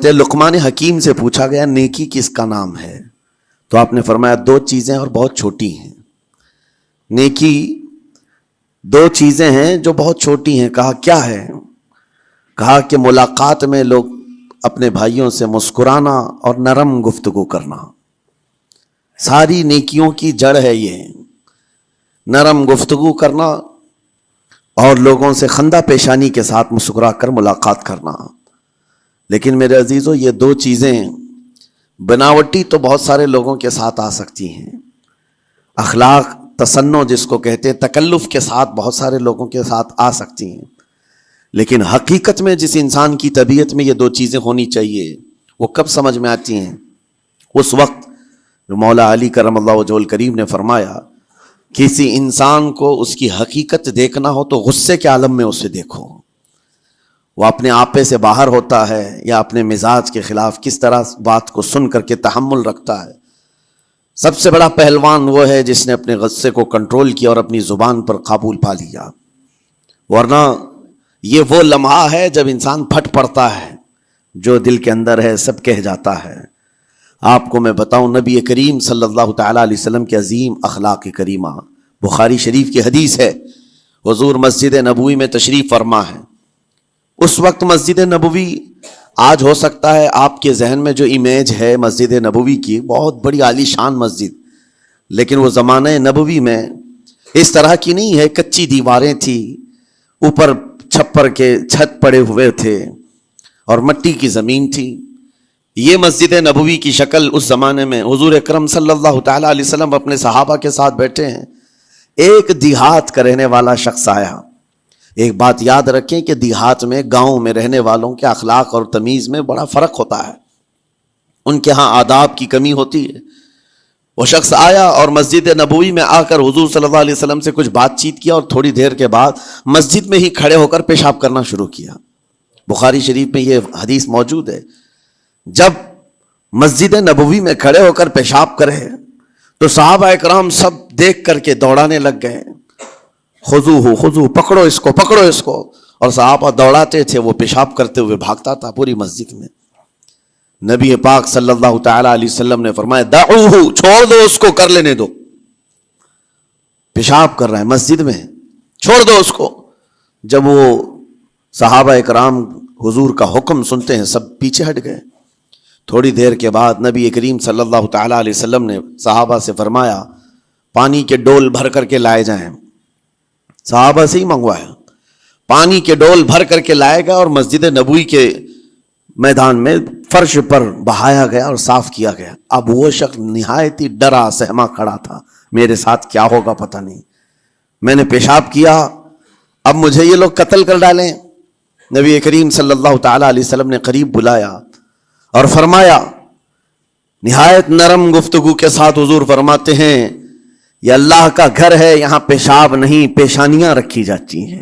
لقمان حکیم سے پوچھا گیا نیکی کس کا نام ہے؟ تو آپ نے فرمایا دو چیزیں اور بہت چھوٹی ہیں۔ نیکی دو چیزیں ہیں جو بہت چھوٹی ہیں۔ کہا کیا ہے؟ کہا کہ ملاقات میں لوگ اپنے بھائیوں سے مسکرانا اور نرم گفتگو کرنا۔ ساری نیکیوں کی جڑ ہے یہ، نرم گفتگو کرنا اور لوگوں سے خندہ پیشانی کے ساتھ مسکرا کر ملاقات کرنا۔ لیکن میرے عزیزو، یہ دو چیزیں بناوٹی تو بہت سارے لوگوں کے ساتھ آ سکتی ہیں، اخلاق تصنع جس کو کہتے ہیں تکلف کے ساتھ بہت سارے لوگوں کے ساتھ آ سکتی ہیں، لیکن حقیقت میں جس انسان کی طبیعت میں یہ دو چیزیں ہونی چاہیے وہ کب سمجھ میں آتی ہیں؟ اس وقت جو مولا علی کرم اللہ وجہہ الکریم نے فرمایا کسی انسان کو اس کی حقیقت دیکھنا ہو تو غصے کے عالم میں اسے دیکھو، وہ اپنے آپے سے باہر ہوتا ہے یا اپنے مزاج کے خلاف کس طرح بات کو سن کر کے تحمل رکھتا ہے۔ سب سے بڑا پہلوان وہ ہے جس نے اپنے غصے کو کنٹرول کیا اور اپنی زبان پر قابو پا لیا، ورنہ یہ وہ لمحہ ہے جب انسان پھٹ پڑتا ہے، جو دل کے اندر ہے سب کہہ جاتا ہے۔ آپ کو میں بتاؤں، نبی کریم صلی اللہ تعالیٰ علیہ وسلم کے عظیم اخلاق کریمہ، بخاری شریف کی حدیث ہے، حضور مسجد نبوی میں تشریف فرما ہے۔ اس وقت مسجد نبوی، آج ہو سکتا ہے آپ کے ذہن میں جو امیج ہے مسجد نبوی کی بہت بڑی عالی شان مسجد، لیکن وہ زمانہ نبوی میں اس طرح کی نہیں ہے، کچی دیواریں تھی، اوپر چھپر کے چھت پڑے ہوئے تھے اور مٹی کی زمین تھی۔ یہ مسجد نبوی کی شکل اس زمانے میں حضور اکرم صلی اللہ تعالیٰ علیہ وسلم اپنے صحابہ کے ساتھ بیٹھے ہیں، ایک دیہات کا رہنے والا شخص آیا۔ ایک بات یاد رکھیں کہ دیہات میں، گاؤں میں رہنے والوں کے اخلاق اور تمیز میں بڑا فرق ہوتا ہے، ان کے ہاں آداب کی کمی ہوتی ہے۔ وہ شخص آیا اور مسجد نبوی میں آ کر حضور صلی اللہ علیہ وسلم سے کچھ بات چیت کیا اور تھوڑی دیر کے بعد مسجد میں ہی کھڑے ہو کر پیشاب کرنا شروع کیا۔ بخاری شریف میں یہ حدیث موجود ہے، جب مسجد نبوی میں کھڑے ہو کر پیشاب کرے تو صحابہ اکرام سب دیکھ کر کے دوڑانے لگ گئے، خذوہ خذوہ، پکڑو اس کو پکڑو اس کو، اور صحابہ دوڑاتے تھے، وہ پیشاب کرتے ہوئے بھاگتا تھا پوری مسجد میں۔ نبی پاک صلی اللہ تعالیٰ علیہ وسلم نے فرمایا دعوہ، چھوڑ دو اس کو، کر لینے دو، پیشاب کر رہا ہے مسجد میں، چھوڑ دو اس کو۔ جب وہ صحابہ اکرام حضور کا حکم سنتے ہیں سب پیچھے ہٹ گئے۔ تھوڑی دیر کے بعد نبی کریم صلی اللہ تعالیٰ علیہ وسلم نے صحابہ سے فرمایا پانی کے ڈول بھر کر کے لائے جائیں۔ صحابہ سے ہی منگوایا، پانی کے ڈول بھر کر کے لائے گا اور مسجد نبوی کے میدان میں فرش پر بہایا گیا اور صاف کیا گیا۔ اب وہ شخص نہایت ہی ڈرا سہما کھڑا تھا، میرے ساتھ کیا ہوگا پتہ نہیں، میں نے پیشاب کیا، اب مجھے یہ لوگ قتل کر ڈالیں۔ نبی کریم صلی اللہ تعالیٰ علیہ وسلم نے قریب بلایا اور فرمایا، نہایت نرم گفتگو کے ساتھ حضور فرماتے ہیں یہ اللہ کا گھر ہے، یہاں پیشاب نہیں پیشانیاں رکھی جاتی ہیں۔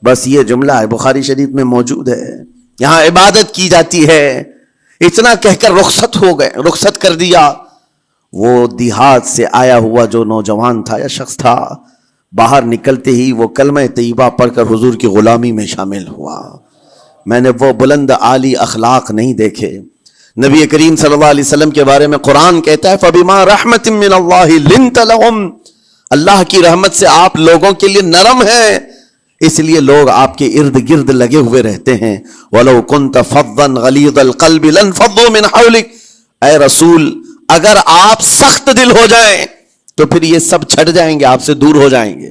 بس یہ جملہ ہے، بخاری شریف میں موجود ہے، یہاں عبادت کی جاتی ہے۔ اتنا کہہ کر رخصت ہو گئے، رخصت کر دیا۔ وہ دیہات سے آیا ہوا جو نوجوان تھا یا شخص تھا، باہر نکلتے ہی وہ کلمہ طیبہ پڑھ کر حضور کی غلامی میں شامل ہوا۔ میں نے وہ بلند عالی اخلاق نہیں دیکھے۔ نبی کریم صلی اللہ علیہ وسلم کے بارے میں قرآن کہتا ہے فَبِمَا رَحْمَةٍ مِّنَ اللَّهِ لِنْتَ لَهُمْ، اللہ کی رحمت سے آپ لوگوں کے لیے نرم ہیں، اس لیے لوگ آپ کے ارد گرد لگے ہوئے رہتے ہیں۔ وَلَوْ كُنْتَ فَظًّا غَلِيظَ الْقَلْبِ لَانفَضُّوا مِنْ حَوْلِكَ، اے رسول اگر آپ سخت دل ہو جائیں تو پھر یہ سب چھٹ جائیں گے، آپ سے دور ہو جائیں گے۔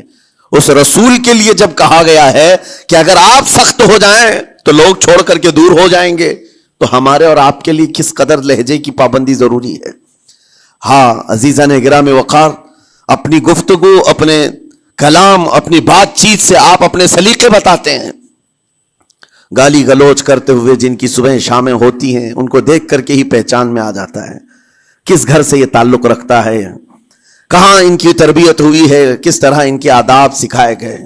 اس رسول کے لیے جب کہا گیا ہے کہ اگر آپ سخت ہو جائیں تو لوگ چھوڑ کر کے دور ہو جائیں گے، تو ہمارے اور آپ کے لیے کس قدر لہجے کی پابندی ضروری ہے۔ ہاں عزیزان گرام وقار، اپنی گفتگو، اپنے کلام، اپنی بات چیت سے آپ اپنے سلیقے بتاتے ہیں۔ گالی گلوچ کرتے ہوئے جن کی صبح شامیں ہوتی ہیں ان کو دیکھ کر کے ہی پہچان میں آ جاتا ہے کس گھر سے یہ تعلق رکھتا ہے، کہاں ان کی تربیت ہوئی ہے، کس طرح ان کے آداب سکھائے گئے۔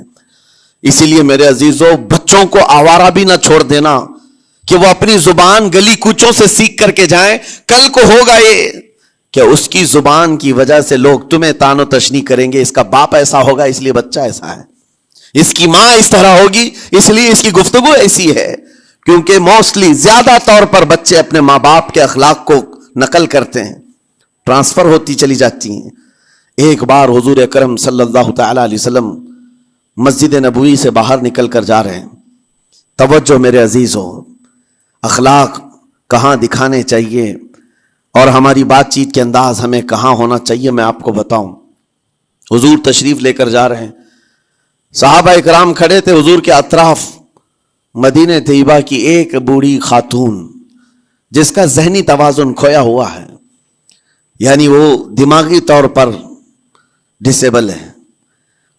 اسی لیے میرے عزیزو، بچوں کو آوارہ بھی نہ چھوڑ دینا کہ وہ اپنی زبان گلی کوچوں سے سیکھ کر کے جائیں۔ کل کو ہوگا یہ کہ اس کی زبان کی وجہ سے لوگ تمہیں تان و تشنی کریں گے، اس کا باپ ایسا ہوگا اس لیے بچہ ایسا ہے، اس کی ماں اس طرح ہوگی اس لیے اس کی گفتگو ایسی ہے۔ کیونکہ موسٹلی زیادہ طور پر بچے اپنے ماں باپ کے اخلاق کو نقل کرتے ہیں، ٹرانسفر ہوتی چلی جاتی ہیں۔ ایک بار حضور اکرم صلی اللہ تعالی علیہ وسلم مسجد نبوی سے باہر نکل کر جا رہے ہیں۔ توجہ میرے عزیزو، اخلاق کہاں دکھانے چاہیے اور ہماری بات چیت کے انداز ہمیں کہاں ہونا چاہیے، میں آپ کو بتاؤں۔ حضور تشریف لے کر جا رہے ہیں، صحابہ اکرام کھڑے تھے حضور کے اطراف۔ مدینہ طیبہ کی ایک بوڑھی خاتون جس کا ذہنی توازن کھویا ہوا ہے، یعنی وہ دماغی طور پر ڈسیبل ہے،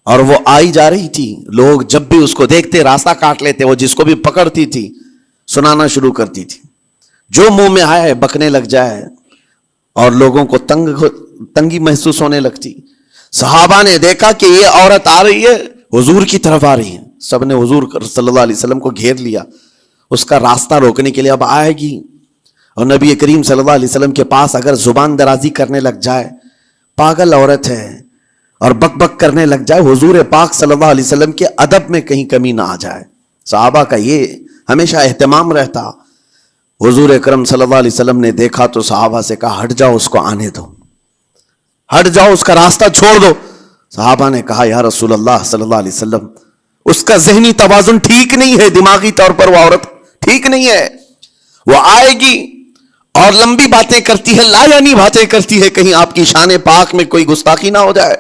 اور وہ آئی جا رہی تھی۔ لوگ جب بھی اس کو دیکھتے راستہ کاٹ لیتے، وہ جس کو بھی پکڑتی تھی سنانا شروع کرتی تھی، جو منہ میں آئے بکنے لگ جائے، اور لوگوں کو تنگی محسوس ہونے لگتی۔ صحابہ نے دیکھا کہ یہ عورت آ رہی ہے، حضور کی طرف آ رہی ہے، سب نے حضور صلی اللہ علیہ وسلم کو گھیر لیا، اس کا راستہ روکنے کے لیے۔ اب آئے گی، اور نبی کریم صلی اللہ علیہ وسلم کے پاس اگر زبان درازی کرنے لگ جائے، پاگل عورت ہے، اور بک بک کرنے لگ جائے، حضور پاک صلی اللہ علیہ وسلم کے ادب میں کہیں کمی نہ آ جائے۔ صحابہ کا یہ ہمیشہ اہتمام رہتا۔ حضور اکرم صلی اللہ علیہ وسلم نے دیکھا تو صحابہ سے کہا، ہٹ جاؤ، اس کو آنے دو، ہٹ جاؤ، اس کا راستہ چھوڑ دو۔ صحابہ نے کہا، یا رسول اللہ صلی اللہ علیہ وسلم، اس کا ذہنی توازن ٹھیک نہیں ہے، دماغی طور پر وہ عورت ٹھیک نہیں ہے، وہ آئے گی اور لمبی باتیں کرتی ہے، لا یعنی باتیں کرتی ہے، کہیں آپ کی شان پاک میں کوئی گستاخی نہ ہو جائے۔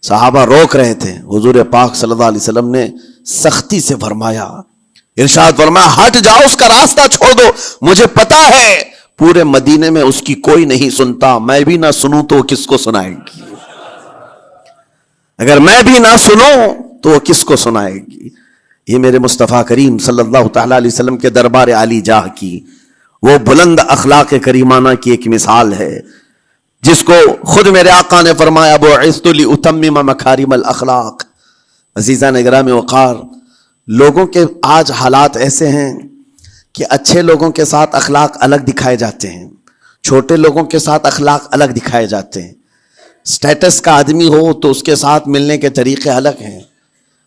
صحابہ روک رہے تھے، حضور پاک صلی اللہ علیہ وسلم نے سختی سے فرمایا، ارشاد فرمایا، ہٹ جاؤ، اس کا راستہ چھوڑ دو، مجھے پتا ہے پورے مدینے میں اس کی کوئی نہیں سنتا، میں بھی نہ سنوں تو وہ کس کو سنائے گی، اگر میں بھی نہ سنوں تو وہ کس کو سنائے گی۔ یہ میرے مصطفیٰ کریم صلی اللہ تعالی علیہ وسلم کے دربار عالی جاہ کی وہ بلند اخلاق کریمانہ کی ایک مثال ہے، جس کو خود میرے آقا نے فرمایا، بعثت لأتمم مکارم الاخلاق۔ عزیزان گرامی وقار، لوگوں کے آج حالات ایسے ہیں کہ اچھے لوگوں کے ساتھ اخلاق الگ دکھائے جاتے ہیں، چھوٹے لوگوں کے ساتھ اخلاق الگ دکھائے جاتے ہیں۔ سٹیٹس کا آدمی ہو تو اس کے ساتھ ملنے کے طریقے الگ ہیں،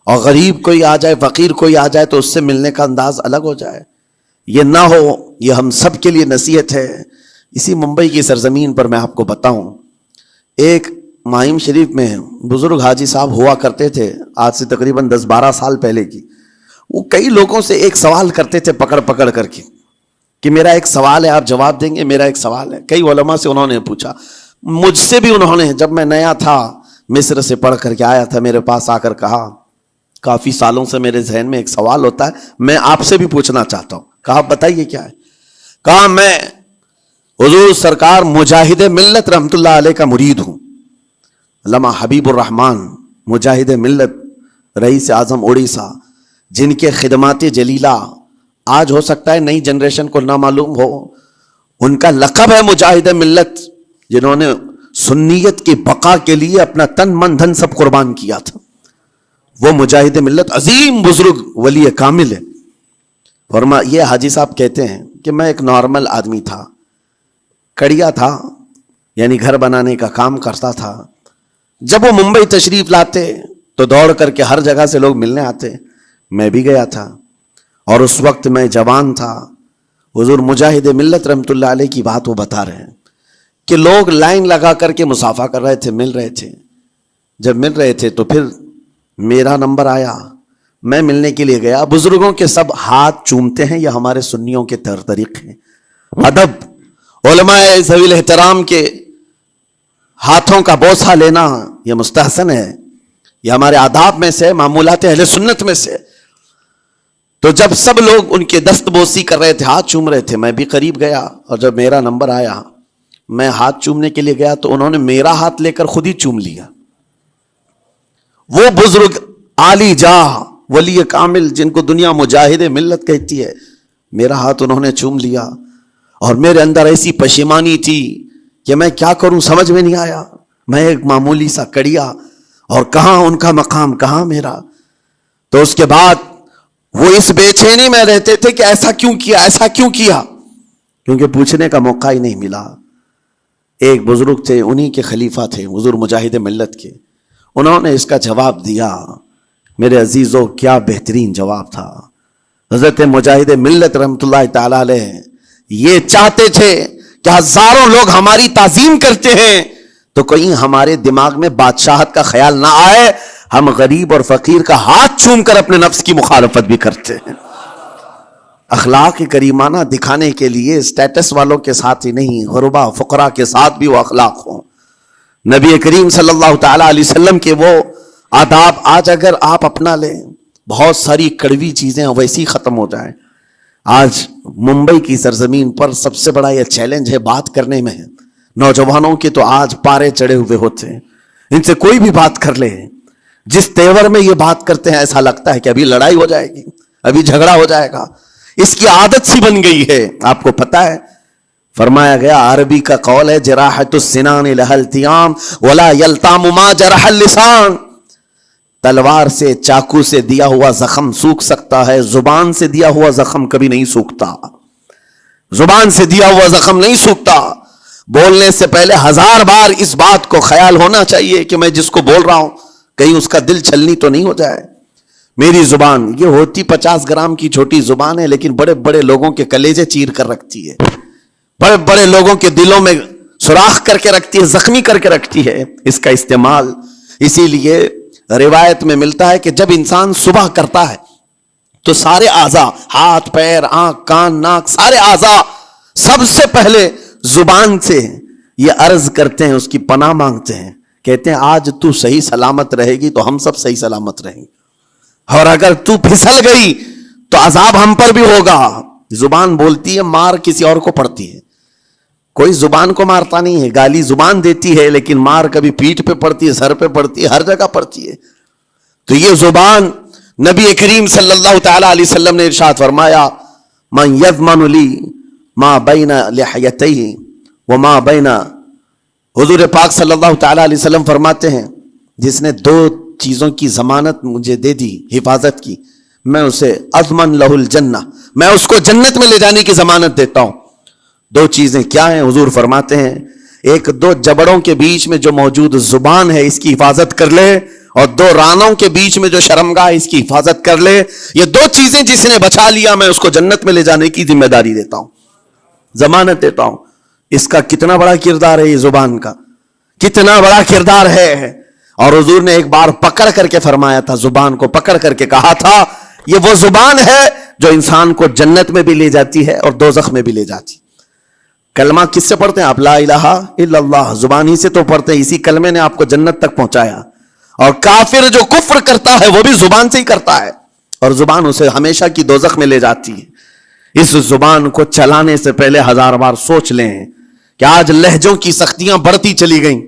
اور غریب کوئی آ جائے، فقیر کوئی آ جائے تو اس سے ملنے کا انداز الگ ہو جائے۔ یہ نہ ہو، یہ ہم سب کے لیے نصیحت ہے۔ اسی ممبئی کی سرزمین پر میں آپ کو بتاؤں، ایک ماہم شریف میں بزرگ حاجی صاحب ہوا کرتے تھے، آج سے تقریباً 10-12 سال پہلے کی۔ وہ کئی لوگوں سے ایک سوال کرتے تھے پکڑ پکڑ کر کے، کہ میرا ایک سوال ہے، آپ جواب دیں گے، میرا ایک سوال ہے۔ کئی علماء سے انہوں نے پوچھا، مجھ سے بھی انہوں نے، جب میں نیا تھا مصر سے پڑھ کر کے آیا تھا، میرے پاس آ کر کہا، کافی سالوں سے میرے ذہن میں ایک سوال ہوتا ہے، میں آپ سے بھی پوچھنا چاہتا ہوں۔ کہا، بتائیے کیا ہے؟ کہا، میں حضور سرکار مجاہد ملت رحمت اللہ علیہ کا مرید ہوں۔ علامہ حبیب الرحمن مجاہد ملت، رئیس اعظم اڑیسہ، جن کے خدمات جلیلہ آج ہو سکتا ہے نئی جنریشن کو نہ معلوم ہو، ان کا لقب ہے مجاہد ملت، جنہوں نے سنیت کی بقا کے لیے اپنا تن من دھن سب قربان کیا تھا۔ وہ مجاہد ملت عظیم بزرگ ولی کامل ہے۔ یہ حاجی صاحب کہتے ہیں کہ میں ایک نارمل آدمی تھا، کڑیا تھا، یعنی گھر بنانے کا کام کرتا تھا۔ جب وہ ممبئی تشریف لاتے تو دوڑ کر کے ہر جگہ سے لوگ ملنے آتے، میں بھی گیا تھا، اور اس وقت میں جوان تھا۔ حضور مجاہد ملت رحمت اللہ علیہ کی بات وہ بتا رہے ہیں کہ لوگ لائن لگا کر کے مصافحہ کر رہے تھے، مل رہے تھے۔ جب مل رہے تھے تو پھر میرا نمبر آیا، میں ملنے کے لیے گیا۔ بزرگوں کے سب ہاتھ چومتے ہیں، یہ ہمارے سنیوں کے طریقے ہیں۔ ادب، علماء ذوی الاحترام کے ہاتھوں کا بوسہ لینا یہ مستحسن ہے، یہ ہمارے آداب میں سے، معمولات اہل سنت میں سے۔ تو جب سب لوگ ان کے دست بوسی کر رہے تھے، ہاتھ چوم رہے تھے، میں بھی قریب گیا، اور جب میرا نمبر آیا، میں ہاتھ چومنے کے لیے گیا تو انہوں نے میرا ہاتھ لے کر خود ہی چوم لیا۔ وہ بزرگ عالی جاہ ولی کامل جن کو دنیا مجاہد ملت کہتی ہے، میرا ہاتھ انہوں نے چوم لیا، اور میرے اندر ایسی پشیمانی تھی کہ میں کیا کروں سمجھ میں نہیں آیا۔ میں ایک معمولی سا کڑیا، اور کہاں ان کا مقام، کہاں میرا۔ تو اس کے بعد وہ اس بے چینی میں رہتے تھے کہ ایسا کیوں کیا، ایسا کیوں کیا، کیونکہ پوچھنے کا موقع ہی نہیں ملا۔ ایک بزرگ تھے، انہی کے خلیفہ تھے حضور مجاہد ملت کے، انہوں نے اس کا جواب دیا۔ میرے عزیزوں، کیا بہترین جواب تھا۔ حضرت مجاہد ملت رحمت اللہ تعالی علیہ یہ چاہتے تھے کہ ہزاروں لوگ ہماری تعظیم کرتے ہیں تو کہیں ہمارے دماغ میں بادشاہت کا خیال نہ آئے، ہم غریب اور فقیر کا ہاتھ چوم کر اپنے نفس کی مخالفت بھی کرتے ہیں۔ اخلاق کریمانہ دکھانے کے لیے اسٹیٹس والوں کے ساتھ ہی نہیں، غربا فقراء کے ساتھ بھی وہ اخلاق ہوں۔ نبی کریم صلی اللہ تعالی علیہ وسلم کے وہ آداب آج اگر آپ اپنا لیں، بہت ساری کڑوی چیزیں ویسی ختم ہو جائیں۔ آج ممبئی کی سرزمین پر سب سے بڑا یہ چیلنج ہے بات کرنے میں، نوجوانوں کے تو آج پارے چڑھے ہوئے ہوتے ہیں، ان سے کوئی بھی بات کر لے، جس تیور میں یہ بات کرتے ہیں ایسا لگتا ہے کہ ابھی لڑائی ہو جائے گی، ابھی جھگڑا ہو جائے گا۔ اس کی عادت سی بن گئی ہے۔ آپ کو پتہ ہے فرمایا گیا، عربی کا قول ہے جراحت السنان لها التیام ولا یلتام ما جرح اللسان، تلوار سے چاقو سے دیا ہوا زخم سوکھ سکتا ہے، زبان سے دیا ہوا زخم کبھی نہیں سوکھتا، زبان سے دیا ہوا زخم نہیں سوکھتا۔ بولنے سے پہلے 1000 بار اس بات کو خیال ہونا چاہیے کہ میں جس کو بول رہا ہوں کہیں اس کا دل چھلنی تو نہیں ہو جائے۔ میری زبان یہ ہوتی 50 گرام کی چھوٹی زبان ہے، لیکن بڑے بڑے لوگوں کے کلیجے چیر کر رکھتی ہے، بڑے بڑے لوگوں کے دلوں میں سوراخ کر کے رکھتی ہے، زخمی کر کے رکھتی ہے اس کا استعمال۔ اسی لیے روایت میں ملتا ہے کہ جب انسان صبح کرتا ہے تو سارے اعضاء، ہاتھ پیر آنکھ کان ناک، سارے اعضاء سب سے پہلے زبان سے یہ عرض کرتے ہیں، اس کی پناہ مانگتے ہیں، کہتے ہیں آج تو صحیح سلامت رہے گی تو ہم سب صحیح سلامت رہیں گے، اور اگر تو پھسل گئی تو عذاب ہم پر بھی ہوگا۔ زبان بولتی ہے، مار کسی اور کو پڑتی ہے، کوئی زبان کو مارتا نہیں ہے، گالی زبان دیتی ہے لیکن مار کبھی پیٹھ پہ پڑتی ہے، سر پہ پڑتی ہے، ہر جگہ پڑتی ہے۔ تو یہ زبان نبی کریم صلی اللہ تعالی علیہ وسلم نے ارشاد فرمایا، من یضمن لی ما بین لحیتیہ وما بین، حضور پاک صلی اللہ تعالی علیہ وسلم فرماتے ہیں جس نے 2 چیزوں کی ضمانت مجھے دے دی، حفاظت کی، میں اسے اضمن لہ الجنہ، میں اس کو جنت میں لے جانے کی ضمانت دیتا ہوں۔ 2 چیزیں کیا ہیں؟ حضور فرماتے ہیں، ایک 2 جبڑوں کے بیچ میں جو موجود زبان ہے اس کی حفاظت کر لے، اور 2 رانوں کے بیچ میں جو شرمگاہ ہے اس کی حفاظت کر لے۔ یہ 2 چیزیں جس نے بچا لیا میں اس کو جنت میں لے جانے کی ذمہ داری دیتا ہوں، ضمانت دیتا ہوں۔ اس کا کتنا بڑا کردار ہے، یہ زبان کا کتنا بڑا کردار ہے۔ اور حضور نے ایک بار پکڑ کر کے فرمایا تھا، زبان کو پکڑ کر کے کہا تھا، یہ وہ زبان ہے جو انسان کو جنت میں بھی لے جاتی ہے اور دوزخ میں بھی لے جاتی۔ کلمہ کس سے پڑھتے ہیں آپ؟ لا الہ الا اللہ، زبان ہی سے تو پڑھتے ہیں، اسی کلمے نے آپ کو جنت تک پہنچایا۔ اور کافر جو کفر کرتا ہے وہ بھی زبان سے ہی کرتا ہے، اور زبان اسے ہمیشہ کی دوزخ میں لے جاتی ہے۔ اس زبان کو چلانے سے پہلے 1000 بار سوچ لیں کہ آج لہجوں کی سختیاں بڑھتی چلی گئیں،